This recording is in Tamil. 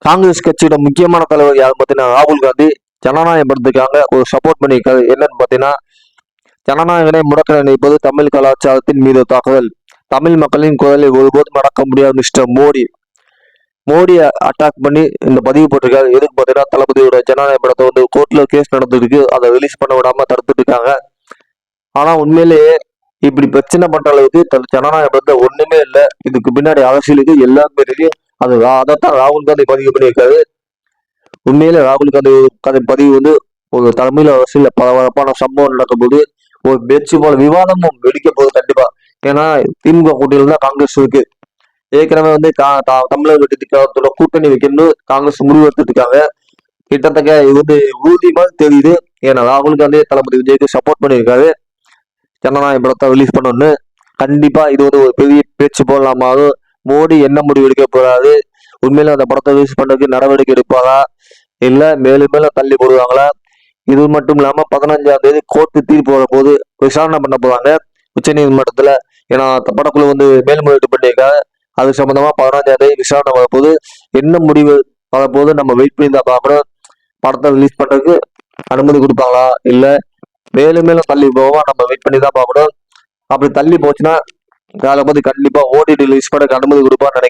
காங்கிரஸ் கட்சியோட முக்கியமான தலைவர் யாருன்னு பார்த்தீங்கன்னா ராகுல் காந்தி ஜனநாயகம் படத்துக்காக ஒரு சப்போர்ட் பண்ணியிருக்காரு. என்னன்னு பார்த்தீங்கன்னா, ஜனநாயகனை முடக்க நினைப்பது தமிழ் கலாச்சாரத்தின் மீது தாக்குதல், தமிழ் மக்களின் குரலை ஒருபோதும் அடக்க முடியாது மிஸ்டர் மோடியை அட்டாக் பண்ணி இந்த பதிவு போட்டிருக்காரு. எதுக்கு பார்த்தீங்கன்னா, தளபதியோட ஜனநாயக படத்தை வந்து கோர்ட்ல கேஸ் நடந்துருக்கு, அதை ரிலீஸ் பண்ண விடாம தடுத்துட்டு இருக்காங்க. ஆனா உண்மையிலேயே இப்படி பிரச்சனை பண்ற அளவுக்கு ஜனநாயக படத்தை ஒண்ணுமே இல்லை. இதுக்கு பின்னாடி அரசியலுக்கு எல்லாருமே இருக்கு. அதைத்தான் ராகுல் காந்தி பதிவு பண்ணியிருக்காரு. உண்மையிலே ராகுல் காந்தி பதிவு வந்து ஒரு தமிழ் அரசியல பரபரப்பான சம்பவம் நடக்கும் போது ஒரு பேச்சு போல விவாதமும் வெடிக்க போகுது கண்டிப்பா. ஏன்னா திமுக கூட்டணியில் தான் காங்கிரஸ் இருக்கு. ஏற்கனவே வந்து தமிழக வெற்றிக்காரத்தோட கூட்டணி வைக்கணும்னு காங்கிரஸ் முடிவு எடுத்துட்டு இருக்காங்க. கிட்டத்தட்ட இது வந்து உறுதிமா தெரியுது. ஏன்னா ராகுல் காந்தி தளபதி விஜய்க்கு சப்போர்ட் பண்ணியிருக்காரு ஜனநாயக படத்தை ரிலீஸ் பண்ணணும்னு. கண்டிப்பா இது வந்து ஒரு பெரிய பேச்சு போடலாமாலும் மோடி என்ன முடிவு எடுக்க போறாரு, உண்மையில அந்த படத்தை ரிலீஸ் பண்றதுக்கு நடவடிக்கை எடுப்பாரா இல்ல மேலும் மேலும் தள்ளி போடுவாங்களா? இது மட்டும் இல்லாம 15ஆம் தேதி கோர்ட்டு தீர்ப்பு வர போது விசாரணை பண்ண போறாங்க உச்ச நீதிமன்றத்துல. ஏன்னா படக்குழு வந்து மேல்முறையீடு பண்ணியிருக்காங்க. அது சம்பந்தமா 15ஆம் தேதி விசாரணை வரப்போது. என்ன முடிவு வரப்போது நம்ம வெயிட் பண்ணி தான் பார்க்கணும். படத்தை ரிலீஸ் பண்றதுக்கு அனுமதி கொடுப்பாங்களா இல்ல மேலும் மேலும் தள்ளி போவா நம்ம வெயிட் பண்ணி தான் பார்க்கணும். அப்படி தள்ளி போச்சுன்னா அதை பத்தி கண்டிப்பா ஓடிடி ரிலீஸ் பண்ண அனுமதி கொடுப்பான்னு நினைக்கிறேன்.